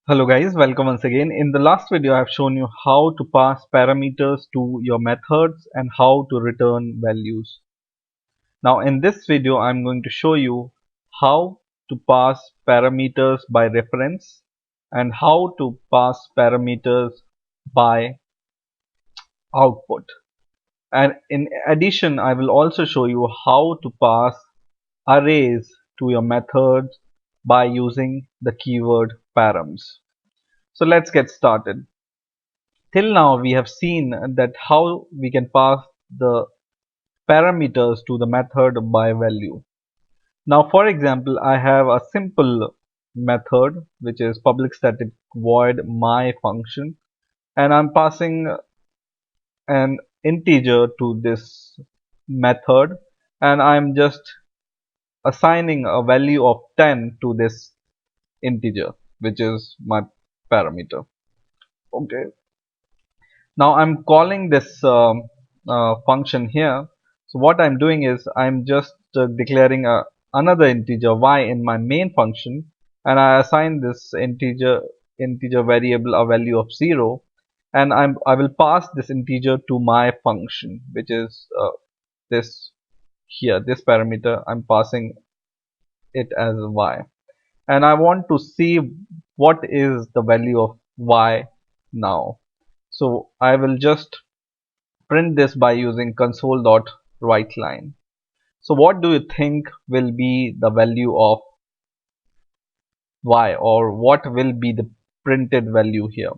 Hello guys, welcome once again. In the last video I have shown you how to pass parameters to your methods and how to return values. Now in this video I'm going to show you how to pass parameters by reference and how to pass parameters by output. And in addition I will also show you how to pass arrays to your methods by using the keyword params. So let's get started. Till now we have seen that how we can pass the parameters to the method by value. Now for example I have a simple method which is public static void my function, and I'm passing an integer to this method, and I'm just assigning a value of 10 to this integer which is my parameter. Okay, now I'm calling this function here. So what I'm doing is I'm just declaring another integer y in my main function, and I assign this integer variable a value of 0, and I will pass this integer to my function which is this here, this parameter. I'm passing it as y, and I want to see what is the value of y now. So I will just print this by using console.writeLine. So what do you think will be the value of y, or what will be the printed value here?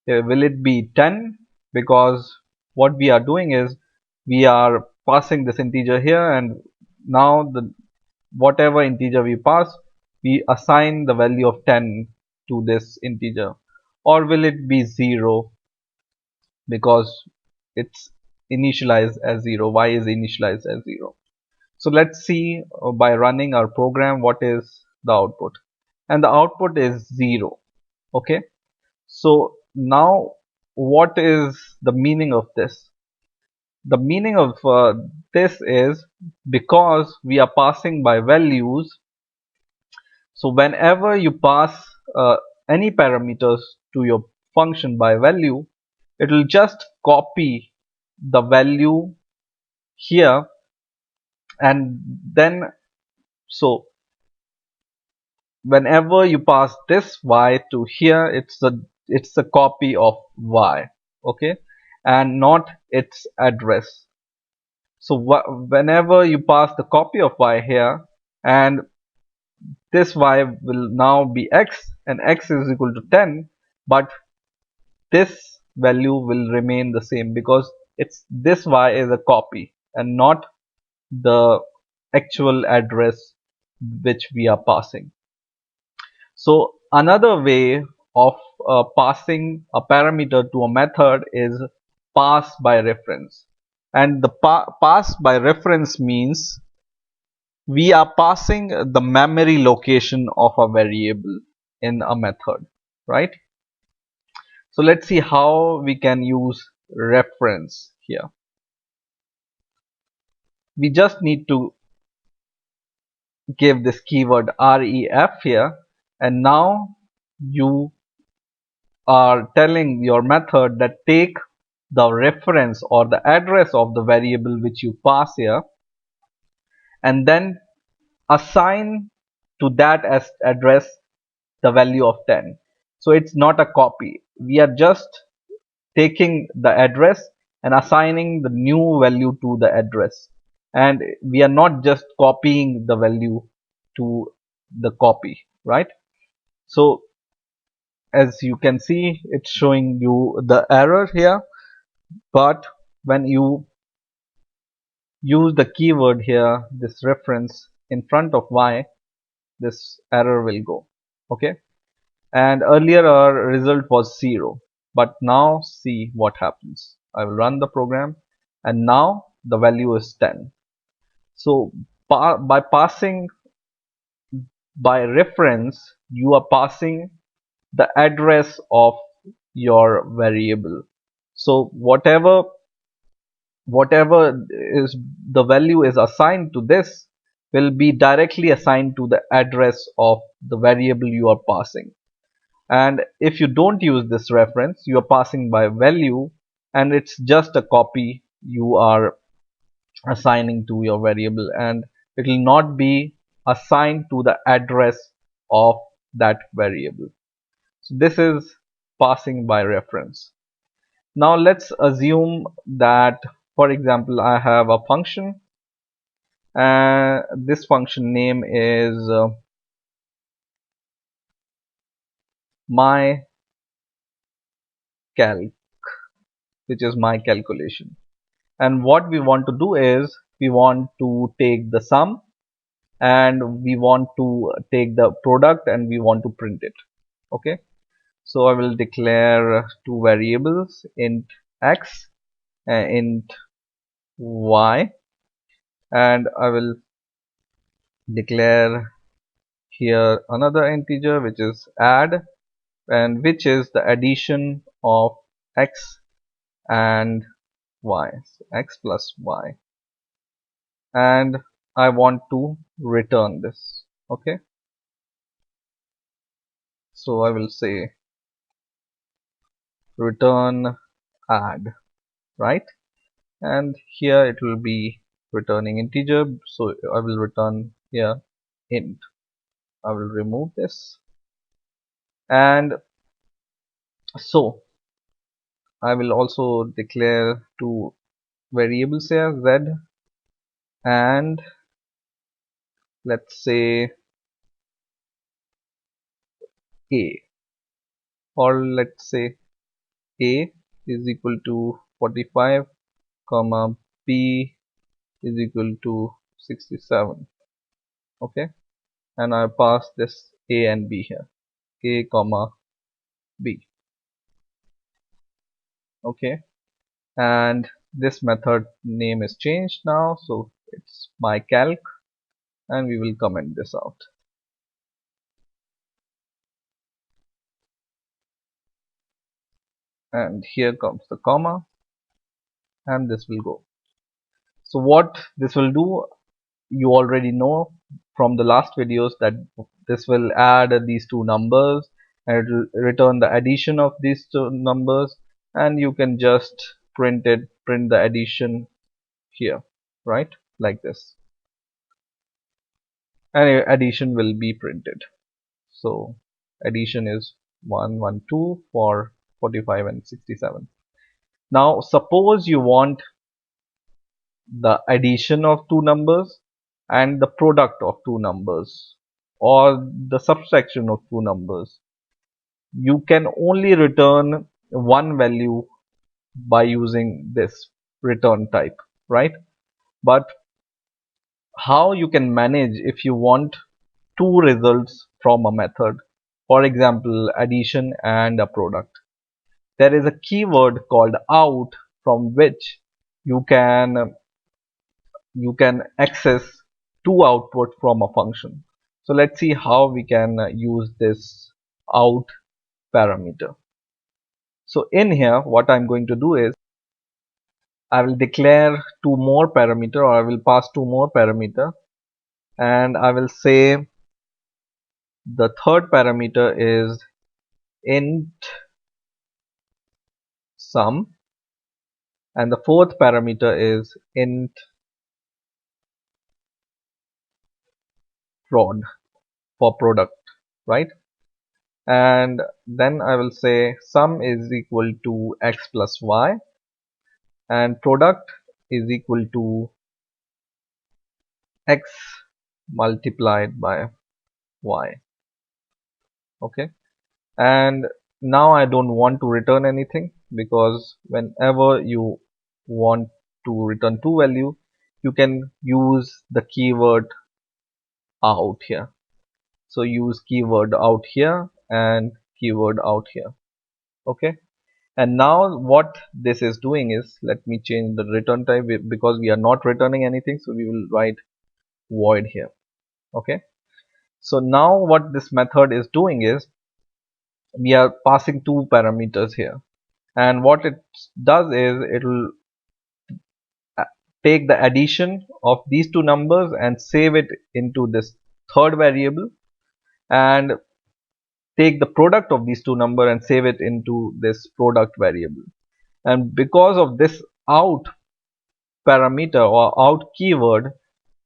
Will it be 10? Because what we are doing is we are passing this integer here, and now the whatever integer we pass, we assign the value of 10 to this integer. Or will it be 0? Because it's initialized as 0, y is initialized as 0. So let's see by running our program what is the output, and the output is 0. Okay, so now what is the meaning of this? The meaning of this is, because we are passing by values, so whenever you pass any parameters to your function by value, it will just copy the value here, and then so whenever you pass this y to here, it's a copy of y. Okay, and not its address. So whenever you pass the copy of y here, and this y will now be x, and x is equal to 10, but this value will remain the same because it's this y is a copy and not the actual address which we are passing. So another way of passing a parameter to a method is pass by reference. And the pass by reference means we are passing the memory location of a variable in a method, right? So let's see how we can use reference here. We just need to give this keyword ref here, and now you are telling your method that take the reference or the address of the variable which you pass here, and then assign to that as address the value of 10. So it's not a copy, we are just taking the address and assigning the new value to the address, and we are not just copying the value to the copy, right? So as you can see, it's showing you the error here, but when you use the keyword here, this reference in front of y, this error will go. Okay, and earlier our result was 0, but now see what happens. I will run the program, and now the value is 10. So by passing by reference, you are passing the address of your variable. So whatever is the value is assigned to this will be directly assigned to the address of the variable you are passing. And if you don't use this reference, you are passing by value, and it's just a copy you are assigning to your variable, and it will not be assigned to the address of that variable. So this is passing by reference. Now let's assume that, for example, I have a function, and this function name is my calc, which is my calculation. And what we want to do is we want to take the sum, and we want to take the product, and we want to print it. Okay, so I will declare two variables, int x and int y, and I will declare here another integer which is add, and which is the addition of x and y, so x plus y, and I want to return this. Okay, so I will say return add, right? And here it will be returning integer, so I will return here int. I will remove this, and so I will also declare two variables here, z and let's say a, or let's say a is equal to 45 comma b is equal to 67. Okay, and I pass this a and b here, a comma b. Okay, and this method name is changed now, so it's my calc, and we will comment this out. And here comes the comma, and this will go. So what this will do, you already know from the last videos, that this will add these two numbers, and it will return the addition of these two numbers, and you can just print the addition here, right, like this, and addition will be printed. So addition is 112 for 45 and 67. Now suppose you want the addition of two numbers and the product of two numbers, or the subtraction of two numbers. You can only return one value by using this return type, right? But how you can manage if you want two results from a method, for example addition and a product? There is a keyword called out, from which you can access two output from a function. So let's see how we can use this out parameter. So in here what I'm going to do is I will declare two more parameter, or I will pass two more parameter, and I will say the third parameter is int sum, and the fourth parameter is int prod, for product, right? And then I will say sum is equal to x plus y, and product is equal to x multiplied by y. Okay, and now I don't want to return anything, because whenever you want to return two value, you can use the keyword out here. So use keyword out here and keyword out here. Okay, and now what this is doing is, let me change the return type, because we are not returning anything, so we will write void here. Okay, so now what this method is doing is, we are passing two parameters here, and what it does is it will take the addition of these two numbers and save it into this third variable, and take the product of these two numbers and save it into this product variable. And because of this out parameter or out keyword,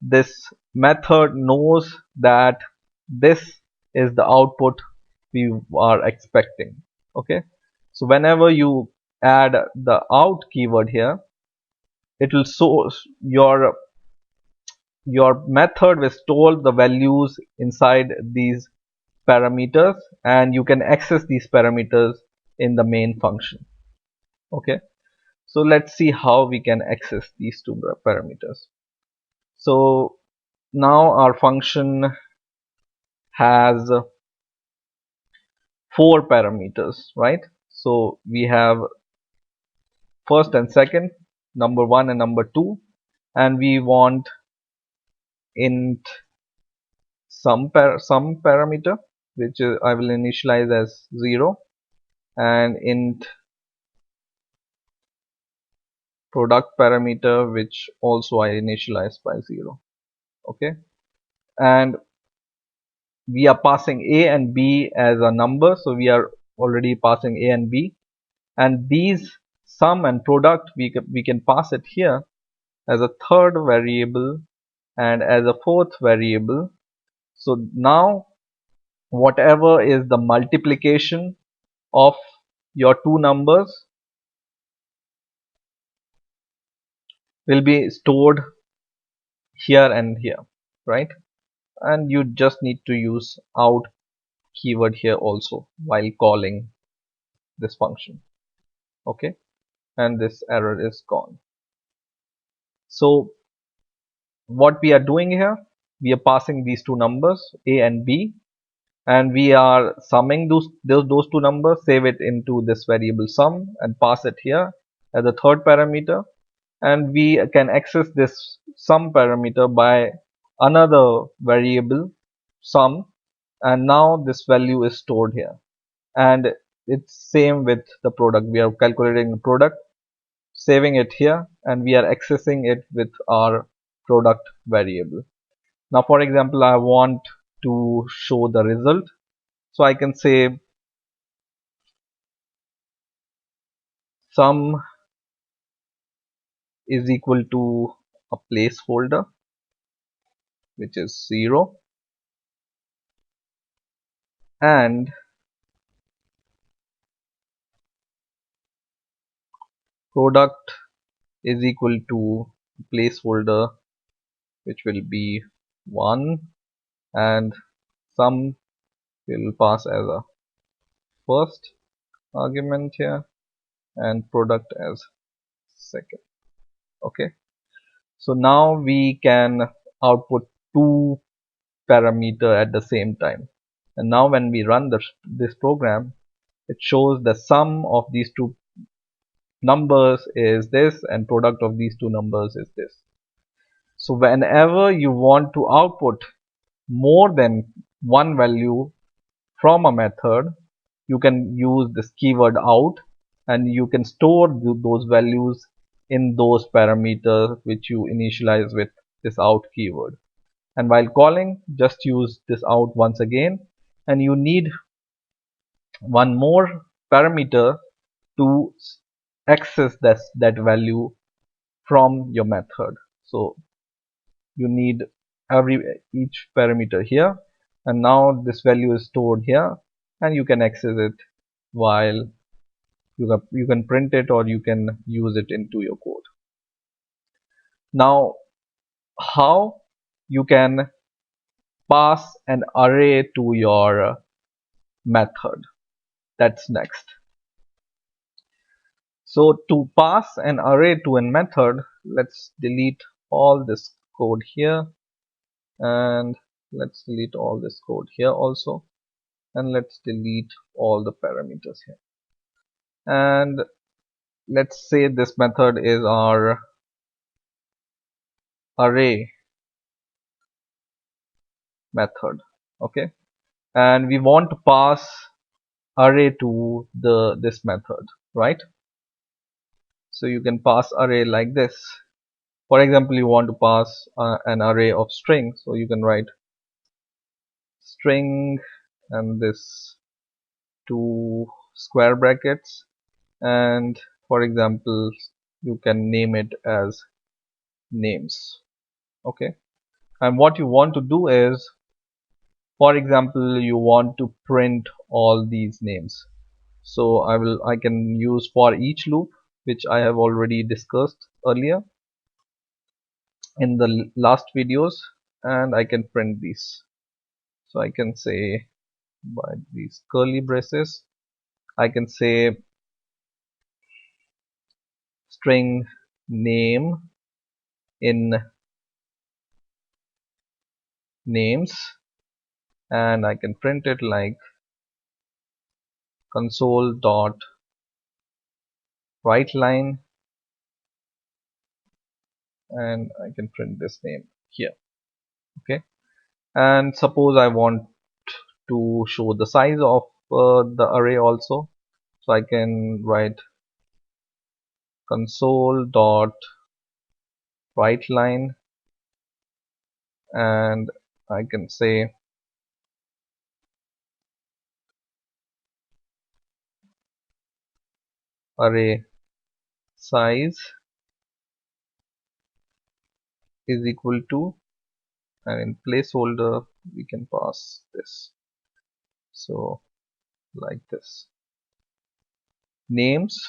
this method knows that this is the output we are expecting. Okay, so whenever you add the out keyword here, it will source your method will store the values inside these parameters, and you can access these parameters in the main function. Okay, so let's see how we can access these two parameters. So now our function has four parameters, right? So we have first and second, number one and number two, and we want int some parameter, which I will initialize as 0, and int product parameter, which also I initialize by 0. Okay, and we are passing a and b as a number, so we are already passing a and b, and these sum and product we can pass it here as a third variable and as a fourth variable. So now whatever is the multiplication of your two numbers will be stored here and here, right? And you just need to use out keyword here also while calling this function. Okay, and this error is gone. So what we are doing here, we are passing these two numbers a and b, and we are summing those two numbers, save it into this variable sum and pass it here as a third parameter, and we can access this sum parameter by another variable sum, and now this value is stored here. And it's same with the product, we are calculating the product, saving it here, and we are accessing it with our product variable. Now for example, I want to show the result, so I can say sum is equal to a placeholder, which is 0, and product is equal to placeholder, which will be 1, and sum will pass as a first argument here and product as second. Okay, so now we can output two parameter at the same time, and now when we run this program, it shows the sum of these two numbers is this and product of these two numbers is this. So whenever you want to output more than one value from a method, you can use this keyword out, and you can store those values in those parameters which you initialize with this out keyword. And while calling, just use this out once again, and you need one more parameter to access that value from your method. So you need each parameter here, and now this value is stored here, and you can access it while you can print it or you can use it into your code. Now how you can pass an array to your method, that's next. So to pass an array to a method, let's delete all this code here, and let's delete all this code here also, and let's delete all the parameters here, and let's say this method is our array method. Okay, and we want to pass array to this method, right? So you can pass array like this. For example, you want to pass an array of string, so you can write string and this two square brackets, and for example you can name it as names. Okay, and what you want to do is, for example, you want to print all these names. So I can use for each loop, which I have already discussed earlier in the last videos, and I can print these. So I can say by these curly braces, I can say string name in names, and I can print it like console dot write line, and I can print this name here. Okay, and suppose I want to show the size of the array also, so I can write console dot write line, and I can say array size is equal to, and in placeholder we can pass this, so like this, names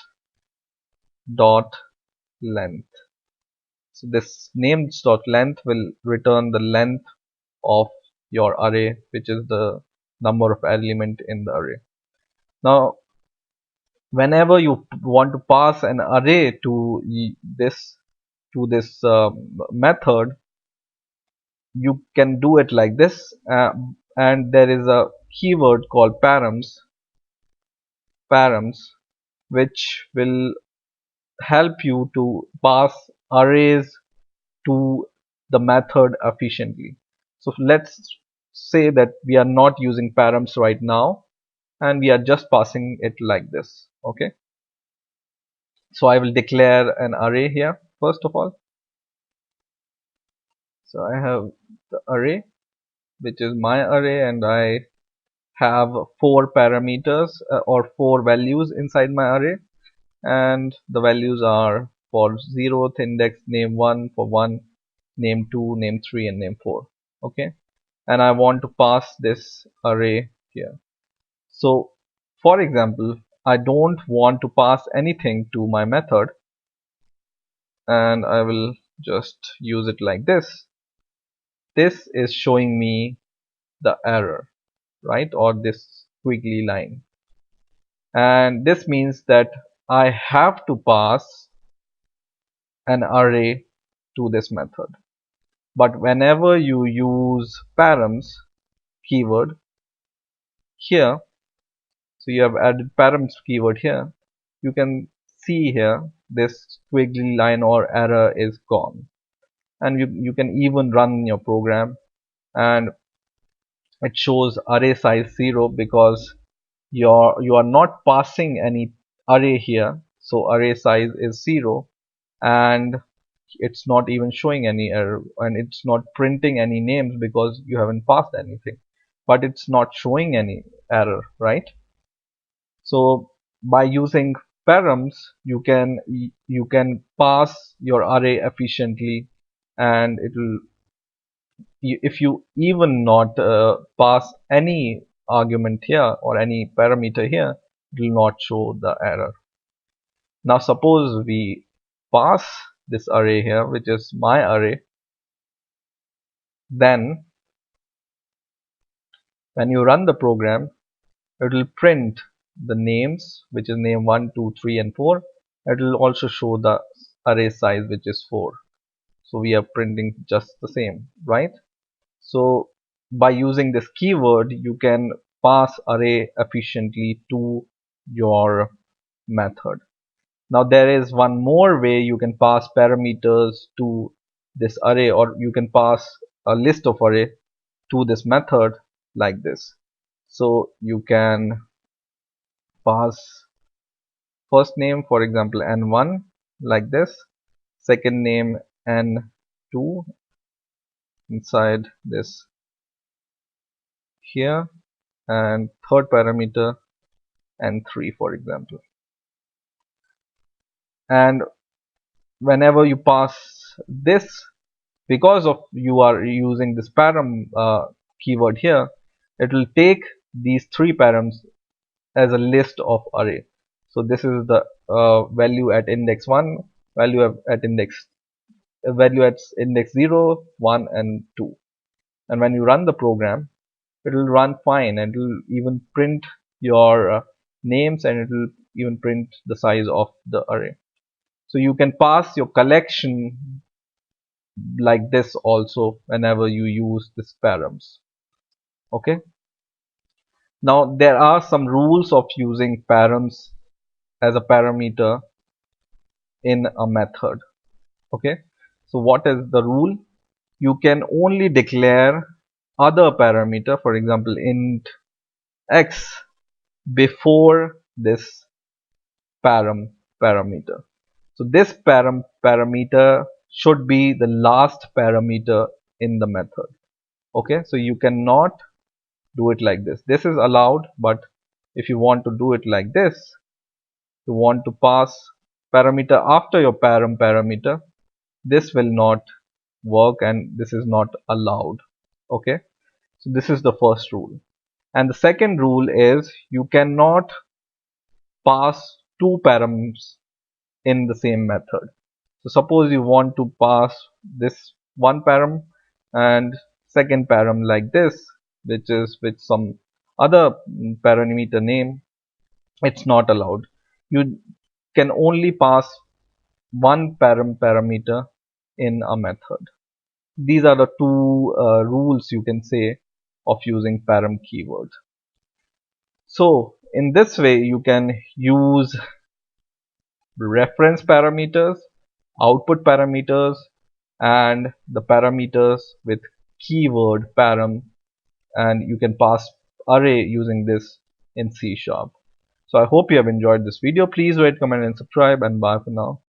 dot length. So this names dot length will return the length of your array, which is the number of element in the array. Now whenever you want to pass an array to this method, you can do it like this, and there is a keyword called params, which will help you to pass arrays to the method efficiently. So let's say that we are not using params right now, and we are just passing it like this. Okay, so I will declare an array here first of all. So I have the array, which is my array, and I have four parameters or four values inside my array, and the values are for 0th index name 1, for 1 name 2, name 3, and name 4. Okay, and I want to pass this array here. So for example, I don't want to pass anything to my method, and I will just use it like this. This is showing me the error, right, or this squiggly line, and this means that I have to pass an array to this method. But whenever you use params keyword here, so you have added params keyword here, you can see here this squiggly line or error is gone, and you can even run your program and it shows array size 0 because you are not passing any array here, so array size is 0, and it's not even showing any error, and it's not printing any names because you haven't passed anything, but it's not showing any error, right? So by using params, you can pass your array efficiently, and it will, if you even not pass any argument here or any parameter here, it will not show the error. Now suppose we pass this array here, which is my array, then when you run the program, it will print the names, which is name 1, 2, 3, and 4. It will also show the array size, which is 4. So we are printing just the same, right? So by using this keyword, you can pass array efficiently to your method. Now there is one more way you can pass parameters to this array, or you can pass a list of array to this method like this. So you can pass first name, for example n1, like this, second name n2 inside this here, and third parameter and 3, for example. And whenever you pass this, because of you are using this param keyword here, it will take these 3 params as a list of array. So this is the value at index 1, value at index value at index 0, 1 and 2. And when you run the program, it will run fine, and it will even print your names, and it will even print the size of the array. So you can pass your collection like this also whenever you use this params. Okay, now there are some rules of using params as a parameter in a method. Okay, so what is the rule? You can only declare other parameter, for example int x, before this parameter. So this parameter should be the last parameter in the method. Okay, so you cannot do it like this. This is allowed, but if you want to do it like this, you want to pass parameter after your parameter, this will not work, and this is not allowed. Okay, so this is the first rule. And the second rule is you cannot pass 2 params in the same method. So suppose you want to pass this one param and second param like this, which is with some other parameter name, it's not allowed. You can only pass one parameter in a method. These are the two rules you can say of using param keyword. So in this way you can use reference parameters, output parameters, and the parameters with keyword param, and you can pass array using this in C#. So I hope you have enjoyed this video. Please rate, comment and subscribe, and bye for now.